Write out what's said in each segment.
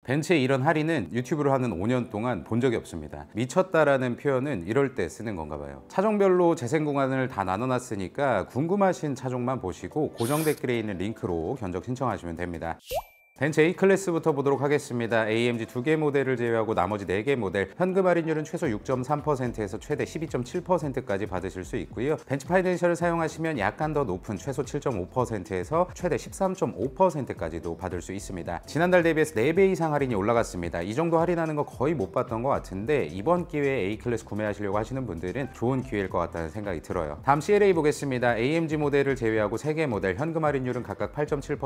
벤츠의 이런 할인은 유튜브를 하는 5년 동안 본 적이 없습니다. 미쳤다라는 표현은 이럴 때 쓰는 건가 봐요. 차종별로 재생 구간을 다 나눠놨으니까 궁금하신 차종만 보시고 고정 댓글에 있는 링크로 견적 신청하시면 됩니다. 벤츠 A클래스부터 보도록 하겠습니다. AMG 2개 모델을 제외하고 나머지 4개 모델 현금 할인율은 최소 6.3%에서 최대 12.7%까지 받으실 수 있고요. 벤츠 파이낸셜을 사용하시면 약간 더 높은 최소 7.5%에서 최대 13.5%까지도 받을 수 있습니다. 지난달 대비해서 4배 이상 할인이 올라갔습니다. 이 정도 할인하는 거 거의 못 봤던 것 같은데 이번 기회에 A클래스 구매하시려고 하시는 분들은 좋은 기회일 것 같다는 생각이 들어요. 다음 CLA 보겠습니다. AMG 모델을 제외하고 3개 모델 현금 할인율은 각각 8.7%,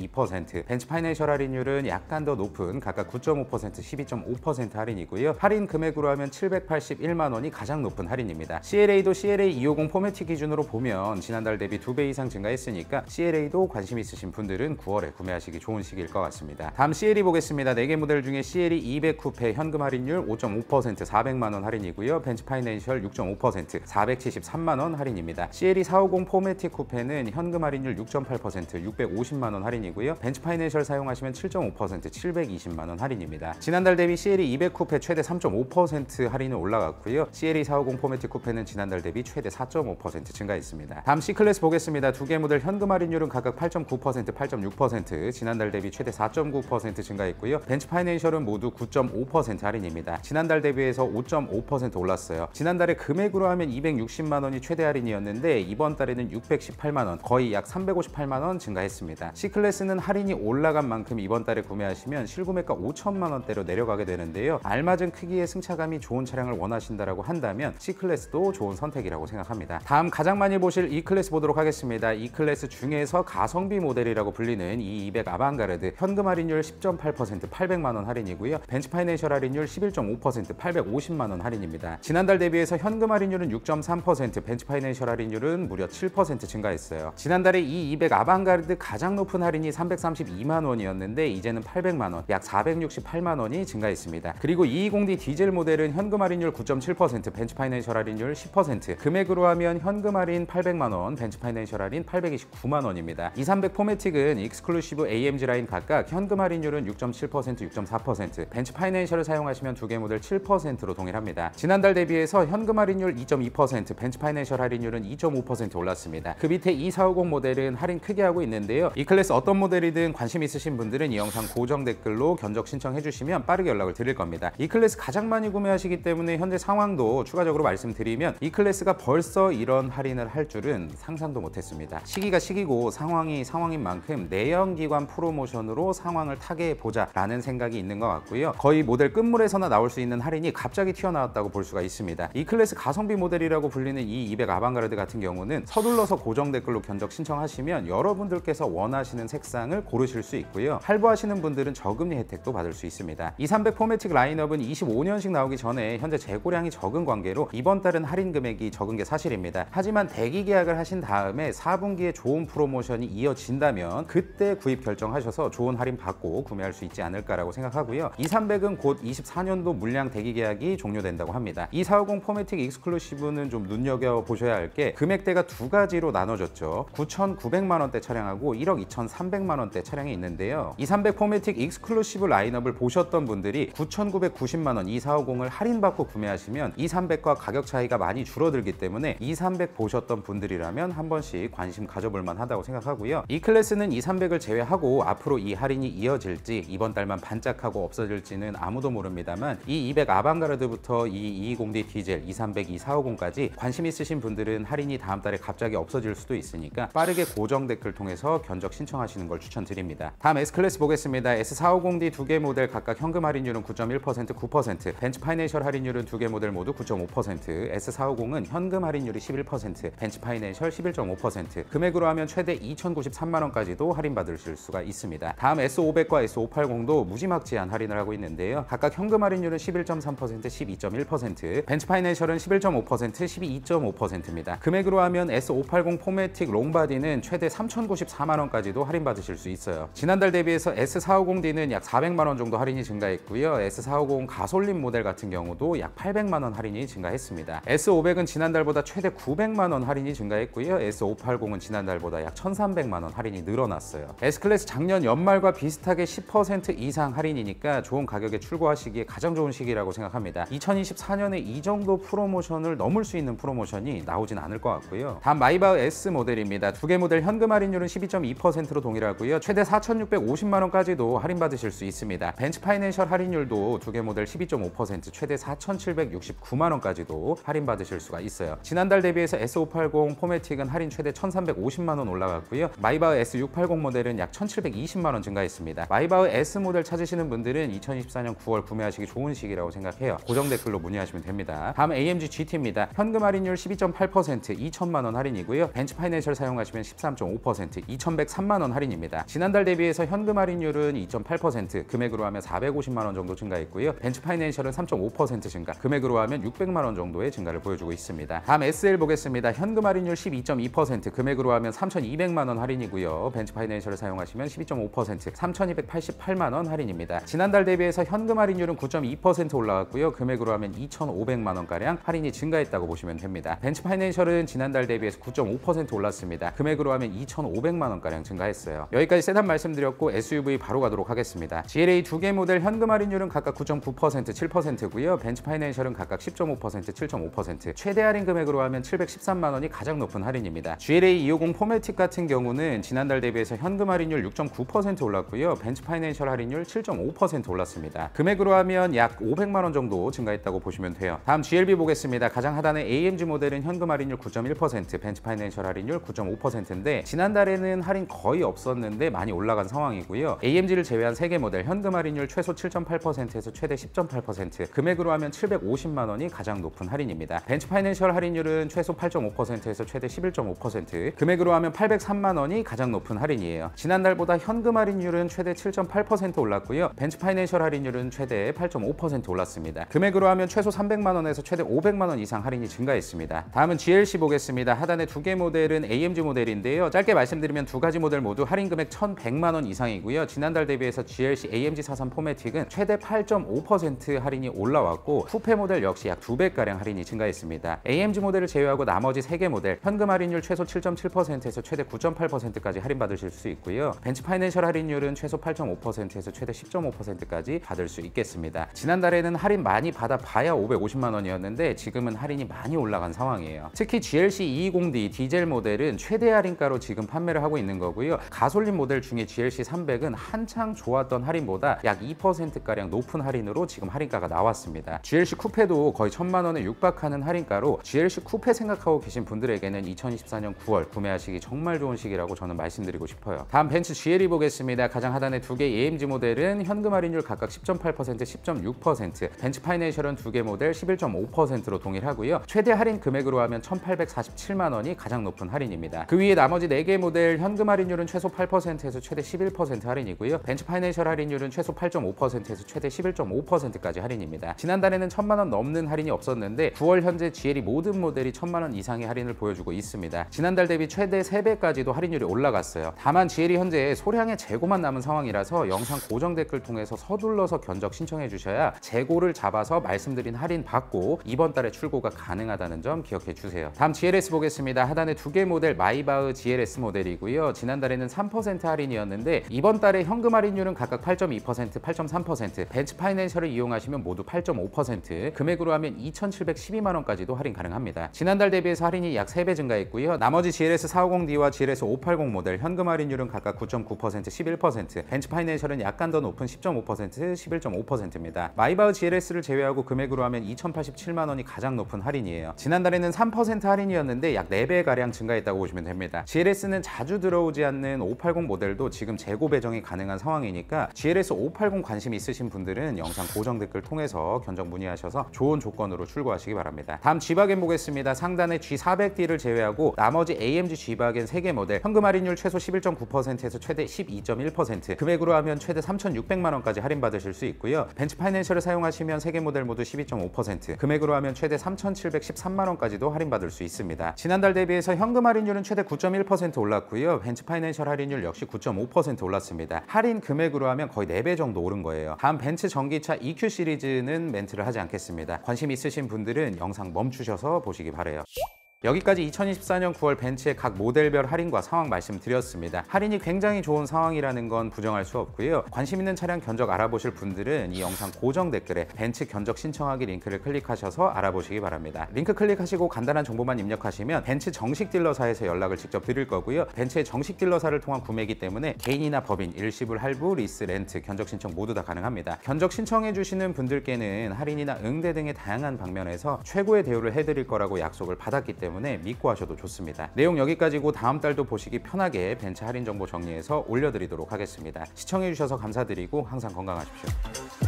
12%, 벤츠 파이낸셜 할인율은 약간 더 높은 각각 9.5%, 12.5% 할인이고요. 할인 금액으로 하면 781만 원이 가장 높은 할인입니다. CLA도 CLA 250 포매틱 기준으로 보면 지난달 대비 2배 이상 증가했으니까 CLA도 관심 있으신 분들은 9월에 구매하시기 좋은 시기일 것 같습니다. 다음 CLE 보겠습니다. 4개 모델 중에 CLE 200 쿠페 현금 할인율 5.5%, 400만 원 할인이고요. 벤츠 파이낸셜 6.5%, 473만 원 할인입니다. CLE 450 포매틱 쿠페는 현금 할인율 6.8%, 650만 원 할인이고요. 벤츠 파이낸셜 사용하시면 7.5%, 720만 원 할인입니다. 지난달 대비 CLE 200 쿠페 최대 3.5% 할인은 올라갔고요. CLE 450 포매틱 쿠페는 지난달 대비 최대 4.5% 증가했습니다. 다음 C클래스 보겠습니다. 2개 모델 현금 할인율은 각각 8.9%, 8.6%, 지난달 대비 최대 4.9% 증가했고요. 벤츠 파이낸셜은 모두 9.5% 할인입니다. 지난달 대비해서 5.5% 올랐어요. 지난달에 금액으로 하면 260만 원이 최대 할인이었는데 이번 달에는 618만 원, 거의 약 358만 원 증가했습니다. C클래스는 할인이 올라간 만큼 이번 달에 구매하시면 실구매가 5천만 원대로 내려가게 되는데요. 알맞은 크기의 승차감이 좋은 차량을 원하신다라고 한다면 C클래스도 좋은 선택이라고 생각합니다. 다음 가장 많이 보실 E클래스 보도록 하겠습니다. E클래스 중에서 가성비 모델이라고 불리는 E200 아방가르드 현금 할인율 10.8%, 800만 원 할인이고요. 벤츠 파이낸셜 할인율 11.5%, 850만 원 할인입니다. 지난달 대비해서 현금 할인율은 6.3%, 벤츠 파이낸셜 할인율은 무려 7% 증가했어요. 지난달에 E200 아방가르드 가장 높은 할인이 332만 원이었는데 이제는 800만 원, 약 468만 원이 증가했습니다. 그리고 220D 디젤 모델은 현금 할인율 9.7%, 벤츠 파이낸셜 할인율 10%, 금액으로 하면 현금 할인 800만 원, 벤츠 파이낸셜 할인 829만 원입니다. 230 포매틱은 익스클루시브 AMG 라인 각각 현금 할인율은 6.7%, 6.4%, 벤츠 파이낸셜을 사용하시면 2개 모델 7%로 동일합니다. 지난달 대비해서 현금 할인율 2.2%, 벤츠 파이낸셜 할인율은 2.5% 올랐습니다. 그 밑에 2450 모델은 할인 크게 하고 있는데요. 이 클래스 어떤 모델이든 관심 있으신 분들은 이 영상 고정 댓글로 견적 신청해 주시면 빠르게 연락을 드릴 겁니다. 이 클래스 가장 많이 구매하시기 때문에 현재 상황도 추가적으로 말씀드리면 이 클래스가 벌써 이런 할인을 할 줄은 상상도 못했습니다. 시기가 시기고 상황이 상황인 만큼 내연기관 프로모션으로 상황을 타개해보자 라는 생각이 있는 것 같고요. 거의 모델 끝물에서나 나올 수 있는 할인이 갑자기 튀어나왔다고 볼 수가 있습니다. 이 클래스 가성비 모델이라고 불리는 이 200 아방가르드 같은 경우는 서둘러서 고정 댓글로 견적 신청하시면 여러분들께서 원하시는 색상을 고르실 수 있고요. 할부하시는 분들은 저금리 혜택도 받을 수 있습니다. 230 포매틱 라인업은 25년식 나오기 전에 현재 재고량이 적은 관계로 이번 달은 할인 금액이 적은 게 사실입니다. 하지만 대기 계약을 하신 다음에 4분기에 좋은 프로모션이 이어진다면 그때 구입 결정하셔서 좋은 할인 받고 구매할 수 있지 않을까라고 생각하고요. 230은 곧 24년도 물량 대기 계약이 종료된다고 합니다. 2450 포매틱 익스클루시브는 좀 눈여겨보셔야 할 게 금액대가 두 가지로 나눠졌죠. 9,900만 원대 차량하고 1억 2,300만 원대 차량이 있는데요. 230 포매틱 익스클루시브 라인업을 보셨던 분들이 9,990만 원 2450을 할인받고 구매하시면 230과 가격 차이가 많이 줄어들기 때문에 230 보셨던 분들이라면 한 번씩 관심 가져볼 만하다고 생각하고요. 이 클래스는 230을 제외하고 앞으로 이 할인이 이어질지 이번 달만 반짝하고 없어질지는 아무도 모릅니다만 이 200 아방가르드부터 이 220D 디젤, 230, 2450까지 관심 있으신 분들은 할인이 다음 달에 갑자기 없어질 수도 있으니까 빠르게 고정 댓글 통해서 견적 신청하시는 걸 추천드립니다. 다음 S클래스 보겠습니다. S450D 2개 모델 각각 현금 할인율은 9.1%, 9%, 벤츠 파이낸셜 할인율은 2개 모델 모두 9.5%, S450은 현금 할인율이 11%, 벤츠 파이낸셜 11.5%, 금액으로 하면 최대 2,093만 원까지도 할인받으실 수가 있습니다. 다음 S500과 S580도 무지막지한 할인을 하고 있는데요. 각각 현금 할인율은 11.3%, 12.1%, 벤츠 파이낸셜은 11.5%, 12.5%입니다. 금액으로 하면 S580 포매틱 롱바디는 최대 3,094만 원까지도 할인받으실 수 있어요. 지난달 지난달 대비해서 S450D는 약 400만 원 정도 할인이 증가했고요. S450 가솔린 모델 같은 경우도 약 800만 원 할인이 증가했습니다. S500은 지난달보다 최대 900만 원 할인이 증가했고요. S580은 지난달보다 약 1,300만 원 할인이 늘어났어요. S클래스 작년 연말과 비슷하게 10% 이상 할인이니까 좋은 가격에 출고하시기에 가장 좋은 시기라고 생각합니다. 2024년에 이 정도 프로모션을 넘을 수 있는 프로모션이 나오진 않을 것 같고요. 다음 마이바흐 S 모델입니다. 두 개 모델 현금 할인율은 12.2%로 동일하고요. 최대 4,650만 원까지도 할인받으실 수 있습니다. 벤츠 파이낸셜 할인율도 두 개 모델 12.5%, 최대 4,769만 원까지도 할인받으실 수가 있어요. 지난달 대비해서 S580 포매틱은 할인 최대 1,350만 원 올라갔고요. 마이바흐 S680 모델은 약 1,720만 원 증가했습니다. 마이바흐 S 모델 찾으시는 분들은 2024년 9월 구매하시기 좋은 시기라고 생각해요. 고정 댓글로 문의하시면 됩니다. 다음 AMG GT입니다. 현금 할인율 12.8%, 2천만 원 할인이고요. 벤츠 파이낸셜 사용하시면 13.5%, 2,103만 원 할인입니다. 지난달 대비해서 현금 할인율은 2.8%, 금액으로 하면 450만 원 정도 증가했고요. 벤츠 파이낸셜은 3.5% 증가, 금액으로 하면 600만 원 정도의 증가를 보여주고 있습니다. 다음 SL 보겠습니다. 현금 할인율 12.2%, 금액으로 하면 3,200만 원 할인이고요. 벤츠 파이낸셜을 사용하시면 12.5%, 3,288만 원 할인입니다. 지난달 대비해서 현금 할인율은 9.2% 올라갔고요. 금액으로 하면 2,500만 원가량 할인이 증가했다고 보시면 됩니다. 벤츠 파이낸셜은 지난달 대비해서 9.5% 올랐습니다. 금액으로 하면 2,500만 원가량 증가했어요. 여기까지 세단 말씀드렸고 SUV 바로 가도록 하겠습니다. GLA 두 개 모델 현금 할인율은 각각 9.9%, 7%고요. 벤츠 파이낸셜은 각각 10.5%, 7.5%, 최대 할인 금액으로 하면 713만 원이 가장 높은 할인입니다. GLA 250 포매틱 같은 경우는 지난달 대비해서 현금 할인율 6.9% 올랐고요. 벤츠 파이낸셜 할인율 7.5% 올랐습니다. 금액으로 하면 약 500만 원 정도 증가했다고 보시면 돼요. 다음 GLB 보겠습니다. 가장 하단의 AMG 모델은 현금 할인율 9.1%, 벤츠 파이낸셜 할인율 9.5%인데 지난달에는 할인 거의 없었는데 많이 올라간 상황이고요. AMG를 제외한 3개 모델 현금 할인율 최소 7.8%에서 최대 10.8%, 금액으로 하면 750만 원이 가장 높은 할인입니다. 벤츠 파이낸셜 할인율은 최소 8.5%에서 최대 11.5%, 금액으로 하면 803만 원이 가장 높은 할인이에요. 지난달보다 현금 할인율은 최대 7.8% 올랐고요. 벤츠 파이낸셜 할인율은 최대 8.5% 올랐습니다. 금액으로 하면 최소 300만 원에서 최대 500만 원 이상 할인이 증가했습니다. 다음은 GLC 보겠습니다. 하단의 두 개 모델은 AMG 모델인데요. 짧게 말씀드리면 두 가지 모델 모두 할인 금액 1,100만 원 이상이고요. 지난달 대비해서 GLC AMG 43 포매틱은 최대 8.5% 할인이 올라왔고 쿠페 모델 역시 약 2배가량 할인이 증가했습니다. AMG 모델을 제외하고 나머지 3개 모델 현금 할인율 최소 7.7%에서 최대 9.8%까지 할인받으실 수 있고요. 벤츠 파이낸셜 할인율은 최소 8.5%에서 최대 10.5%까지 받을 수 있겠습니다. 지난달에는 할인 많이 받아봐야 550만 원이었는데 지금은 할인이 많이 올라간 상황이에요. 특히 GLC 220D 디젤 모델은 최대 할인가로 지금 판매를 하고 있는 거고요. 가솔린 모델 중에 GLC 300은 한창 좋았던 할인보다 약 2%가량 높은 할인으로 지금 할인가가 나왔습니다. GLC 쿠페도 거의 1,000만 원에 육박하는 할인가로 GLC 쿠페 생각하고 계신 분들에게는 2024년 9월 구매하시기 정말 좋은 시기라고 저는 말씀드리고 싶어요. 다음 벤츠 GLE 보겠습니다. 가장 하단의 두 개 AMG 모델은 현금 할인율 각각 10.8%, 10.6%, 벤츠 파이낸셜은 두 개 모델 11.5%로 동일하고요. 최대 할인 금액으로 하면 1,847만 원이 가장 높은 할인입니다. 그 위에 나머지 4개 모델 현금 할인율은 최소 8%에서 최대 11% 할인이고요. 벤츠 파이낸셜 할인율은 최소 8.5%에서 최대 11.5%까지 할인입니다. 지난달에는 1,000만 원 넘는 할인이 없었는데 9월 현재 GLE 모든 모델이 1,000만 원 이상의 할인을 보여주고 있습니다. 지난달 대비 최대 3배까지도 할인율이 올라갔어요. 다만 GLE 현재 소량의 재고만 남은 상황이라서 영상 고정 댓글 통해서 서둘러서 견적 신청해 주셔야 재고를 잡아서 말씀드린 할인 받고 이번 달에 출고가 가능하다는 점 기억해 주세요. 다음 GLS 보겠습니다. 하단에 두 개 모델 마이바흐 GLS 모델이고요. 지난달에는 3% 할인이었는데 이번 달에 현금 할인율은 각각 8.2%, 8.3%, 벤츠 파이낸셜을 이용하시면 모두 8.5%, 금액으로 하면 2,712만 원까지도 할인 가능합니다. 지난달 대비해서 할인이 약 3배 증가했고요. 나머지 GLS 450D와 GLS 580 모델 현금 할인율은 각각 9.9%, 11%, 벤츠 파이낸셜은 약간 더 높은 10.5%, 11.5%입니다. 마이바흐 GLS를 제외하고 금액으로 하면 2,087만 원이 가장 높은 할인이에요. 지난달에는 3% 할인이었는데 약 4배가량 증가했다고 보시면 됩니다. GLS는 자주 들어오지 않는 580 모델도 지금 재고 배정이 가능한 상황이니까 GLS 580 관심 있으신 분들은 영상 고정 댓글 통해서 견적 문의하셔서 좋은 조건으로 출고하시기 바랍니다. 다음 G바겐 보겠습니다. 상단의 G400D를 제외하고 나머지 AMG G바겐 3개 모델 현금 할인율 최소 11.9%에서 최대 12.1%, 금액으로 하면 최대 3,600만 원까지 할인받으실 수 있고요. 벤츠 파이낸셜을 사용하시면 3개 모델 모두 12.5%, 금액으로 하면 최대 3,713만 원까지도 할인받을 수 있습니다. 지난달 대비해서 현금 할인율은 최대 9.1% 올랐고요. 벤츠 파이낸셜 할인율 역시 9.5% 40% 올랐습니다. 할인 금액으로 하면 거의 4배 정도 오른 거예요. 다음 벤츠 전기차 EQ 시리즈는 멘트를 하지 않겠습니다. 관심 있으신 분들은 영상 멈추셔서 보시기 바래요. 여기까지 2024년 9월 벤츠의 각 모델별 할인과 상황 말씀드렸습니다. 할인이 굉장히 좋은 상황이라는 건 부정할 수 없고요. 관심 있는 차량 견적 알아보실 분들은 이 영상 고정 댓글에 벤츠 견적 신청하기 링크를 클릭하셔서 알아보시기 바랍니다. 링크 클릭하시고 간단한 정보만 입력하시면 벤츠 정식 딜러사에서 연락을 직접 드릴 거고요. 벤츠의 정식 딜러사를 통한 구매이기 때문에 개인이나 법인, 일시불 할부, 리스, 렌트, 견적 신청 모두 다 가능합니다. 견적 신청해 주시는 분들께는 할인이나 응대 등의 다양한 방면에서 최고의 대우를 해드릴 거라고 약속을 받았기 때문에 믿고 하셔도 좋습니다. 내용 여기까지고 다음 달도 보시기 편하게 벤츠 할인 정보 정리해서 올려드리도록 하겠습니다. 시청해주셔서 감사드리고 항상 건강하십시오.